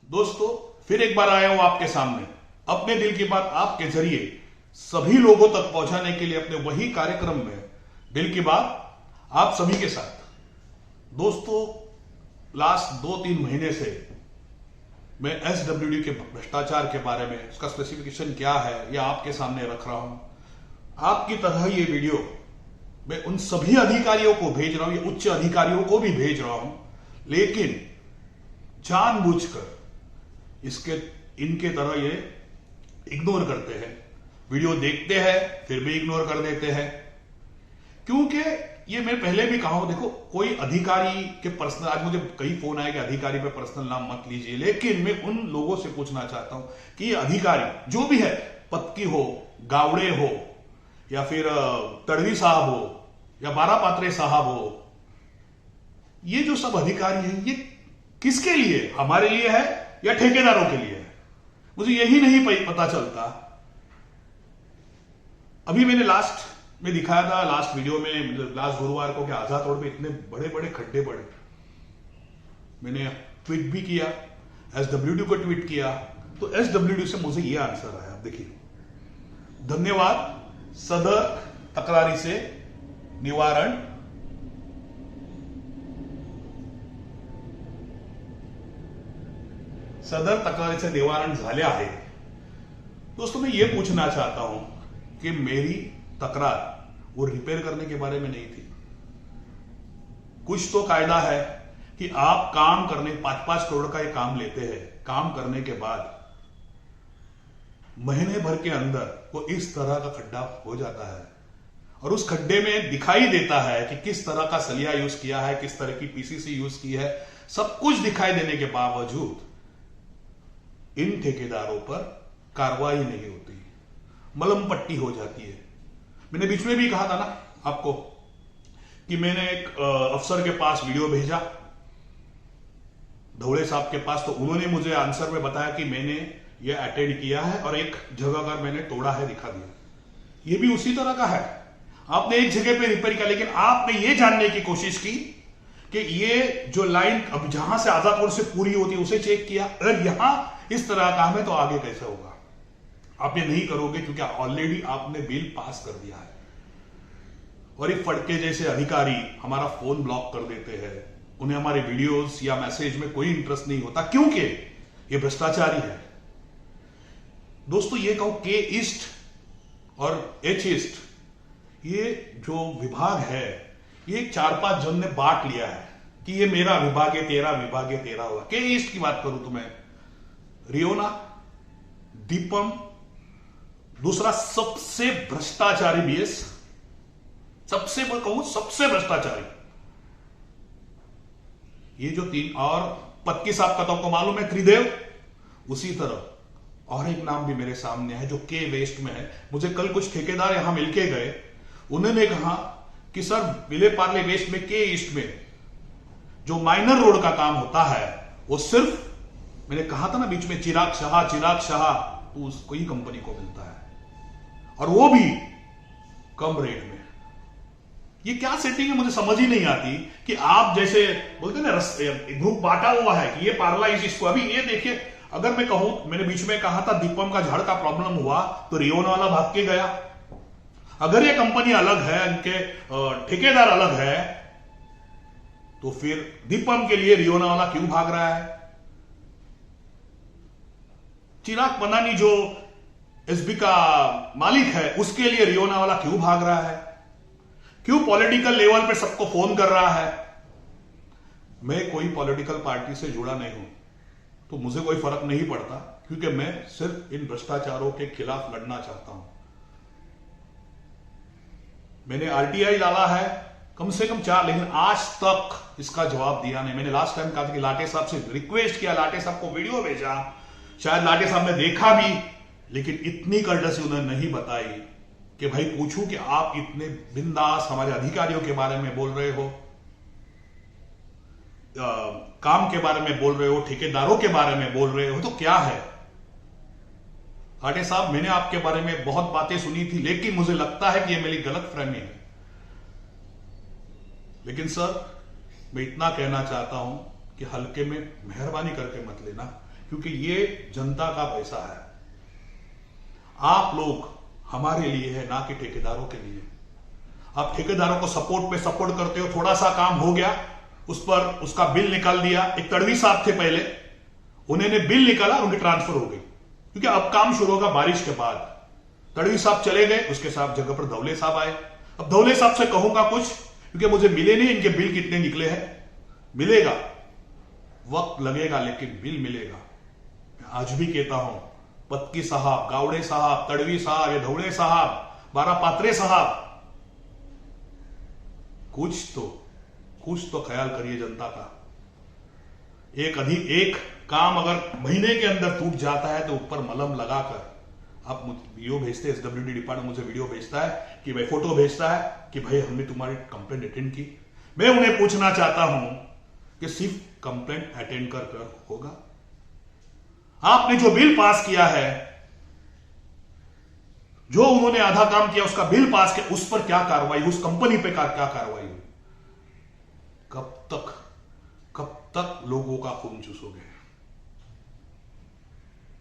दोस्तों, फिर एक बार आया हूं आपके सामने अपने दिल की बात आपके जरिए सभी लोगों तक पहुंचाने के लिए अपने वही कार्यक्रम में दिल की बात आप सभी के साथ। दोस्तों, लास्ट 2-3 महीने से मैं एसडब्ल्यूडी के भ्रष्टाचार के बारे में, उसका स्पेसिफिकेशन क्या है, यह आपके सामने रख रहा हूं। आपकी तरह ये वीडियो मैं उन सभी अधिकारियों को भेज रहा हूं, ये उच्च अधिकारियों को भी भेज रहा हूं, लेकिन जानबूझकर इनके तरह ये इग्नोर करते हैं। वीडियो देखते हैं फिर भी इग्नोर कर देते हैं, क्योंकि ये मैं पहले भी कहा हूं, देखो कोई अधिकारी के पर्सनल, आज मुझे कई फोन आए कि अधिकारी पे पर्सनल नाम मत लीजिए, लेकिन मैं उन लोगों से पूछना चाहता हूं कि ये अधिकारी जो भी है, पत्की हो, गावड़े हो, या फिर तड़वी साहब हो, या बारापात्रे साहब हो, ये जो सब अधिकारी हैं, ये किसके लिए, हमारे लिए है या ठेकेदारों के लिए है? मुझे यही नहीं पता चलता। अभी मैंने लास्ट में दिखाया था, लास्ट वीडियो में, लास्ट गुरुवार को, कि आजाद रोड पे इतने बड़े बड़े खड्डे पड़े। मैंने ट्वीट भी किया, एसडब्ल्यूडी को ट्वीट किया, तो एसडब्ल्यूडी से मुझे यह आंसर आया, देखिए, धन्यवाद, सदर तक्रारी से निवारण झाले आहे। दोस्तों, मैं ये पूछना चाहता हूं कि मेरी तकरार वो रिपेयर करने के बारे में नहीं थी। कुछ तो कायदा है कि आप काम करने, 5-5 करोड़ का ये काम लेते हैं, काम करने के बाद महीने भर के अंदर वो इस तरह का खड्डा हो जाता है, और उस खड्डे में दिखाई देता है कि किस तरह का सलिया यूज किया है, किस तरह की पीसीसी यूज की है। सब कुछ दिखाई देने के बावजूद इन ठेकेदारों पर कार्रवाई नहीं होती, मलम पट्टी हो जाती है। मैंने बीच में भी कहा था ना आपको कि मैंने एक अफसर के पास वीडियो भेजा, धौड़े साहब के पास, तो उन्होंने मुझे आंसर में बताया कि मैंने ये अटेंड किया है और एक जगह का मैंने तोड़ा है, दिखा दिया। ये भी उसी तरह का है, आपने एक जगह पे रिपेयर किया, लेकिन आपने ये जानने की कोशिश की कि ये जो लाइन अब जहां से आजाद रोड से पूरी होती है उसे चेक किया, अगर यहां इस तरह का है तो आगे कैसे होगा? आप ये नहीं करोगे, क्योंकि ऑलरेडी आपने बिल पास कर दिया है। और ये फड़के जैसे अधिकारी हमारा फोन ब्लॉक कर देते हैं, उन्हें हमारे वीडियोस या मैसेज में कोई इंटरेस्ट नहीं होता, क्योंकि ये भ्रष्टाचारी है। दोस्तों, ये कहो के ईस्ट और एच ईस्ट, ये जो विभाग है, ये 4-5 जन ने बांट लिया है कि ये मेरा विभाग है, तेरा विभाग है, तेरा होगा। के ईस्ट की बात करूं तो मैं रियोना, दीपम, दूसरा सबसे भ्रष्टाचारी बीएस, सबसे कहूं सबसे भ्रष्टाचारी, ये जो 3, और पत्की साहब का तो आपको मालूम है, त्रिदेव। उसी तरह और एक नाम भी मेरे सामने है जो के वेस्ट में है। मुझे कल कुछ ठेकेदार यहां मिलके गए, उन्होंने कहा कि सर, विले पार्ले वेस्ट में, के ईस्ट में जो माइनर रोड का काम होता है, वो सिर्फ, मैंने कहा था ना बीच में, चिराग शाह, तो उसको ही कंपनी को मिलता है, और वो भी कम रेट में। ये क्या सेटिंग है, मुझे समझ ही नहीं आती कि आप जैसे बोलते ना, ग्रुप बांटा हुआ है कि ये पार्ला इसको। अभी ये देखिए, अगर मैं कहूं, मैंने बीच में कहा था दीपम का झाड़ का प्रॉब्लम हुआ तो रियोना वाला भाग के गया। अगर ये कंपनी अलग है, इनके ठेकेदार अलग है, तो फिर दीपम के लिए रियोना वाला क्यों भाग रहा है? चिराग पनानी जो एसबी का मालिक है, उसके लिए रियोना वाला क्यों भाग रहा है? क्यों पॉलिटिकल लेवल पे सबको फोन कर रहा है? मैं कोई पॉलिटिकल पार्टी से जुड़ा नहीं हूं, तो मुझे कोई फर्क नहीं पड़ता, क्योंकि मैं सिर्फ इन भ्रष्टाचारों के खिलाफ लड़ना चाहता हूं। मैंने आरटीआई डाला है कम से कम 4, लेकिन आज तक इसका जवाब दिया नहीं। मैंने लास्ट टाइम कहा था कि लाटे साहब से रिक्वेस्ट किया, लाटे साहब को वीडियो भेजा, शायद लाटे साहब ने देखा भी, लेकिन इतनी कर्टसी उन्होंने नहीं बताई कि भाई पूछूं कि आप इतने बिंदास हमारे अधिकारियों के बारे में बोल रहे हो, काम के बारे में बोल रहे हो, ठेकेदारों के बारे में बोल रहे हो, तो क्या है? लाटे साहब, मैंने आपके बारे में बहुत बातें सुनी थी, लेकिन मुझे लगता है कि यह मेरी गलत फहमी है। लेकिन सर, मैं इतना कहना चाहता हूं कि हल्के में मेहरबानी करके मत लेना, क्योंकि ये जनता का पैसा है। आप लोग हमारे लिए है, ना कि ठेकेदारों के लिए। आप ठेकेदारों को सपोर्ट पे सपोर्ट करते हो, थोड़ा सा काम हो गया उस पर उसका बिल निकाल दिया। एक तड़वी साहब थे पहले, उन्होंने बिल निकाला, उनकी ट्रांसफर हो गई, क्योंकि अब काम शुरू होगा बारिश के बाद। तड़वी साहब चले गए, उसके साथ जगह पर धौले साहब आए। अब धौले साहब से कहूंगा कुछ, क्योंकि मुझे मिले नहीं इनके बिल कितने निकले हैं। मिलेगा, वक्त लगेगा, लेकिन बिल मिलेगा। आज भी कहता हूं, पत्की साहब, गावड़े साहब, तड़वी साहब, ये धौले साहब, बारा पात्रे साहब, कुछ तो ख्याल करिए जनता का। एक काम अगर महीने के अंदर टूट जाता है तो ऊपर मलहम लगाकर आप वीडियो भेजते हैं, एसडब्ल्यूडी डिपार्टमेंट मुझे वीडियो भेजता है कि भाई, फोटो भेजता है कि भाई हमने तुम्हारी कंप्लेंट अटेंड की। मैं उन्हें पूछना चाहता हूं कि सिर्फ कंप्लेंट अटेंड कर होगा? आपने जो बिल पास किया है, जो उन्होंने आधा काम किया उसका बिल पास किया, उस पर क्या कार्रवाई, उस कंपनी पे क्या कार्रवाई हुई? कब तक लोगों का खून चूसोगे?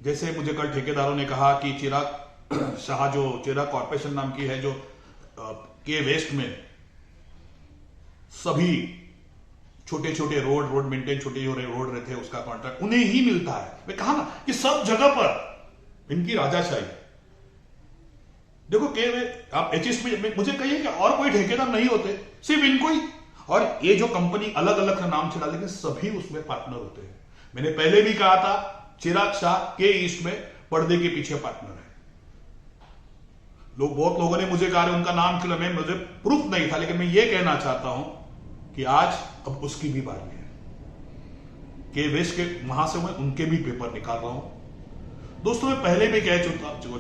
जैसे मुझे कल ठेकेदारों ने कहा कि चिराग शाह, जो चिराग कॉर्पोरेशन नाम की है, जो के वेस्ट में सभी छोटे छोटे रोड मेंटेन, छोटे जो रोड रहते हैं, उसका कॉन्ट्रैक्ट उन्हें ही मिलता है। मैं कहा ना कि सब जगह पर इनकी राजाशाही। देखो आप एचएस में मुझे कहिए कि और कोई ठेकेदार नहीं होते, सिर्फ इनको ही। और ये जो कंपनी अलग अलग से नाम छिड़ा, लेकिन सभी उसमें पार्टनर होते हैं। मैंने पहले भी कहा था, चिराग शाह के ईस्ट में पर्दे के पीछे पार्टनर है। बहुत लोगों ने मुझे कहा उनका नाम खिला, मैं मुझे प्रूफ नहीं था, लेकिन मैं ये कहना चाहता हूं कि आज अब उसकी भी बारी है। के वेस्ट के वहां से मैं उनके भी पेपर निकाल रहा हूं। दोस्तों, मैं पहले भी कह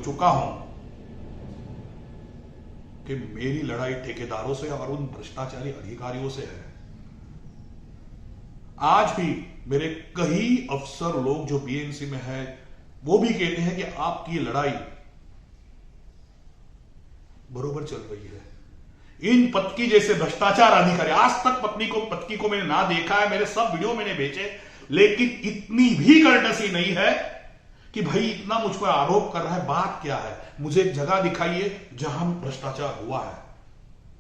चुका हूं कि मेरी लड़ाई ठेकेदारों से और उन भ्रष्टाचारी अधिकारियों से है। आज भी मेरे कई अफसर लोग जो बीएमसी में है, वो भी कहते हैं कि आपकी लड़ाई बरोबर चल रही है। इन पत्की जैसे भ्रष्टाचार अधिकारी, आज तक पत्की को मैंने ना देखा है, मेरे सब वीडियो मैंने भेजे, लेकिन इतनी भी कर्टसी नहीं है कि भाई इतना मुझ पर आरोप कर रहा है। बात क्या है? मुझे एक जगह दिखाइए जहां भ्रष्टाचार हुआ है।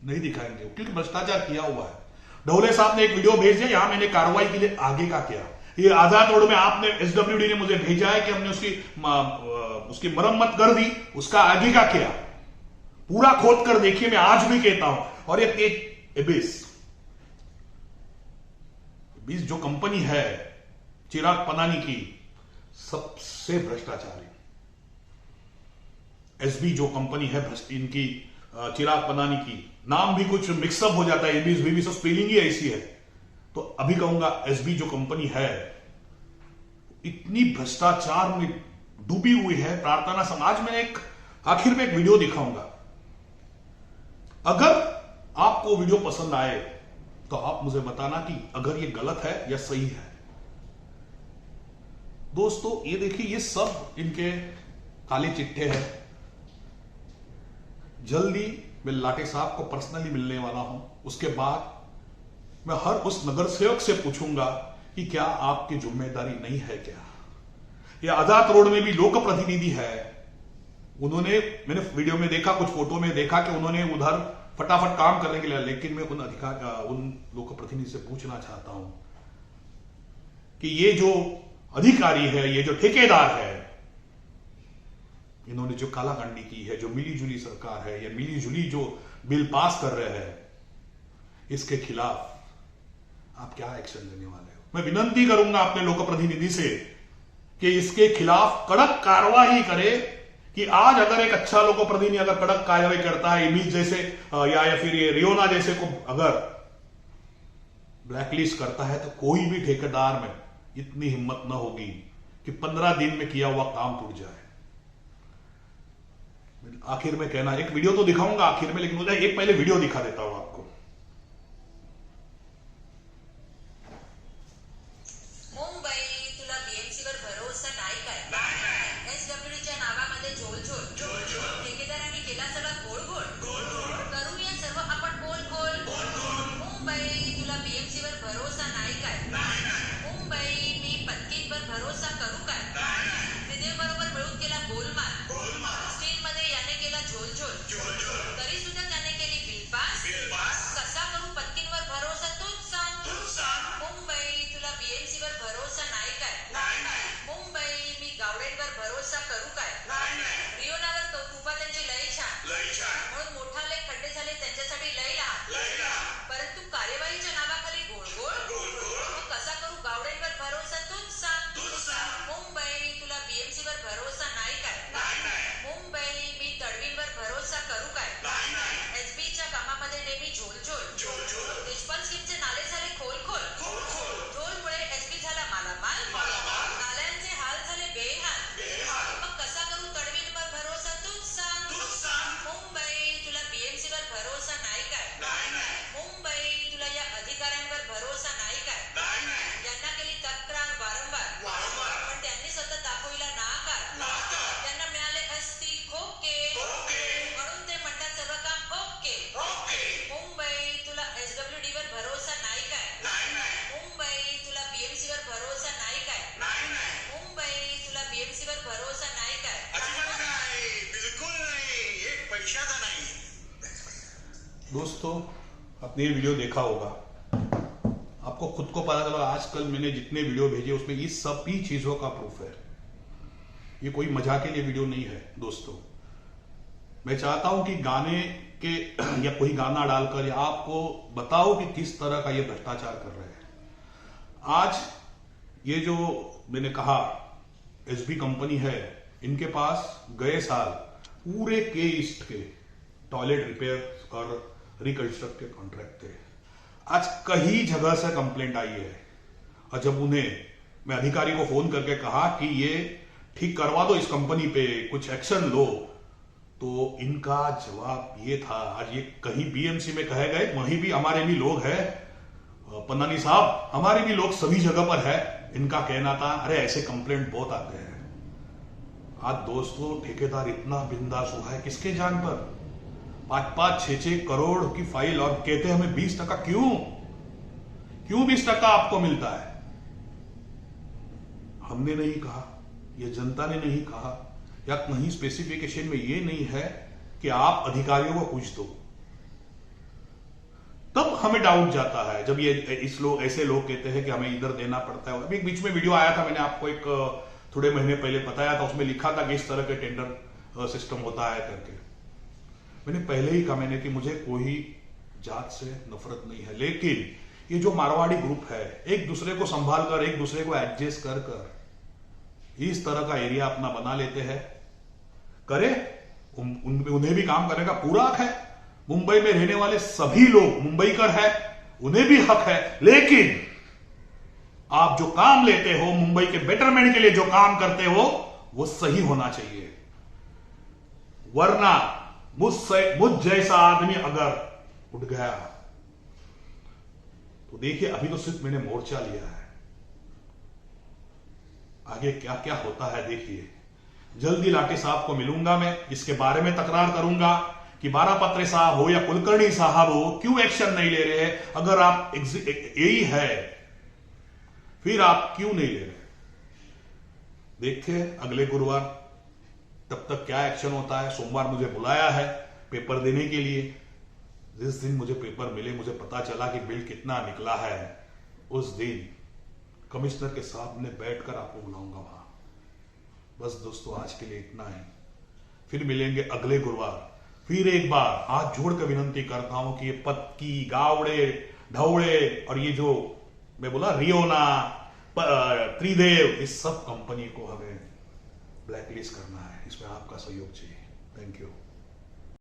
नहीं दिखाएंगे, क्योंकि भ्रष्टाचार किया हुआ है। ढोले साहब ने एक वीडियो भेज दिया, यहां मैंने कार्रवाई के लिए आगे का किया। ये आजाद रोड में आपने, एसडब्ल्यूडी ने मुझे भेजा है कि हमने उसकी मरम्मत कर दी, उसका आगे का किया। पूरा खोद कर देखिए, मैं आज भी कहता हूं। और ये एबिस जो कंपनी है चिराग पनानी की, सबसे भ्रष्टाचारी। एसबी जो कंपनी है इनकी, चिराग पनानी की, नाम भी कुछ मिक्सअप हो जाता है, एबीस बीबीस, स्पेलिंग ही ऐसी है। तो अभी कहूंगा एसबी जो कंपनी है इतनी भ्रष्टाचार में डूबी हुई है। प्रार्थना समाज में आखिर में एक वीडियो दिखाऊंगा। अगर आपको वीडियो पसंद आए तो आप मुझे बताना कि अगर ये गलत है या सही है। दोस्तों, ये देखिए, ये सब इनके काले चिट्ठे हैं। जल्दी मैं लाटे साहब को पर्सनली मिलने वाला हूं। उसके बाद मैं हर उस नगर सेवक से पूछूंगा कि क्या आपकी जिम्मेदारी नहीं है क्या। ये आजाद रोड में भी लोक प्रतिनिधि है, मैंने वीडियो में देखा, कुछ फोटो में देखा कि उन्होंने उधर फटाफट काम करने के लिए, लेकिन मैं उन लोक प्रतिनिधि से पूछना चाहता हूं कि ये जो अधिकारी है, ये जो ठेकेदार है, इन्होंने जो कालाकांडी की है, जो मिलीजुली सरकार है, या मिलीजुली जो बिल पास कर रहे हैं, इसके खिलाफ आप क्या एक्शन लेने वाले हो? मैं विनती करूंगा अपने लोक प्रतिनिधि से कि इसके खिलाफ कड़क कार्रवाई करे। कि आज अगर एक अच्छा लोक प्रतिनिधि अगर कड़क कार्रवाई करता है, इमेज जैसे या फिर ये रियोना जैसे को अगर ब्लैकलिस्ट करता है, तो कोई भी ठेकेदार में इतनी हिम्मत ना होगी कि 15 दिन में किया हुआ काम टूट जाए। आखिर में कहना, एक वीडियो तो दिखाऊंगा आखिर में, लेकिन मुझे एक पहले वीडियो दिखा देता हूं आपको। मुंबई, तुला बीएमसीवर भरोसा नाही काय? एसडब्ल्यूडीच्या नावामध्ये झोल ठेकेदारांनी केला सगळा गोळ करूया सर्व आपण बोल मुंबई, तुला बीएमसीवर भरोसा नाही काय? मुंबई, मी पत्कींवर भरोसा करू काय? दोस्तों, आपने ये वीडियो देखा होगा, आपको खुद को पता चला आजकल मैंने जितने वीडियो भेजे उसमें ये सभी चीजों का प्रूफ है। ये कोई मजाक के लिए वीडियो नहीं है दोस्तों। मैं चाहता हूं कि गाने के या कोई गाना डालकर या आपको बताओ कि किस तरह का ये भ्रष्टाचार कर रहे हैं। आज ये जो मैंने कहा एसबी कंपनी है, इनके पास गए साल पूरे के ईस्ट के टॉयलेट रिपेयर और रिकंस्ट्रक्ट के कॉन्ट्रैक्ट थे। आज कई जगह से कंप्लेंट आई है और जब उन्हें मैं अधिकारी को फोन करके कहा कि ये ठीक करवा दो, इस कंपनी पे कुछ एक्शन लो, तो इनका जवाब ये था। आज ये कहीं बीएमसी में कहे गए, वहीं भी हमारे भी लोग हैं पन्नानी साहब, हमारे भी लोग सभी जगह पर है। इनका कहना था अरे ऐसे कंप्लेंट बहुत आते हैं। आज दोस्तों ठेकेदार इतना बिंदास हुआ है किसके जान पर, 5-5, 6-6 करोड़ की फाइल और कहते हैं हमें 20%। क्यों 20% आपको मिलता है? हमने नहीं कहा, ये जनता ने नहीं कहा, या कहीं स्पेसिफिकेशन में ये नहीं है कि आप अधिकारियों को पूछ दो। तब हमें डाउट जाता है जब ये ऐसे लोग कहते हैं कि हमें इधर देना पड़ता है। अभी बीच में वीडियो आया था, मैंने आपको एक थोड़े महीने पहले बताया था, उसमें लिखा था कि इस तरह के टेंडर सिस्टम होता है करके। मैंने पहले ही कहा मैंने कि मुझे कोई जात से नफरत नहीं है, लेकिन ये जो मारवाड़ी ग्रुप है एक दूसरे को संभाल कर, एक दूसरे को एडजस्ट कर कर इस तरह का एरिया अपना बना लेते हैं। करे उन्हें भी काम करने का पूरा हक है। मुंबई में रहने वाले सभी लोग मुंबईकर है, उन्हें भी हक है, लेकिन आप जो काम लेते हो, मुंबई के बेटरमेंट के लिए जो काम करते हो, वो सही होना चाहिए। वरना मुझ जैसा आदमी अगर उठ गया तो देखिए, अभी तो सिर्फ मैंने मोर्चा लिया है, आगे क्या क्या होता है देखिए। जल्दी लाटे साहब को मिलूंगा, मैं इसके बारे में तकरार करूंगा कि बारापत्रे साहब हो या कुलकर्णी साहब हो, क्यों एक्शन नहीं ले रहे हैं? अगर आप यही है फिर आप क्यों नहीं ले रहे? देखते हैं अगले गुरुवार, तब तक क्या एक्शन होता है। सोमवार मुझे बुलाया है पेपर देने के लिए। जिस दिन मुझे पेपर मिले, मुझे पता चला कि बिल कितना निकला है, उस दिन कमिश्नर के सामने बैठकर आपको बुलाऊंगा वहां। बस दोस्तों, आज के लिए इतना ही। फिर मिलेंगे अगले गुरुवार। फिर एक बार हाथ जोड़कर विनंती करता हूं कि ये पत्की, गावड़े, ढवड़े और ये जो मैं बोला रियोना, त्रिदेव, इस सब कंपनी को हमें ब्लैकलिस्ट करना है। इसमें आपका सहयोग चाहिए। Thank you.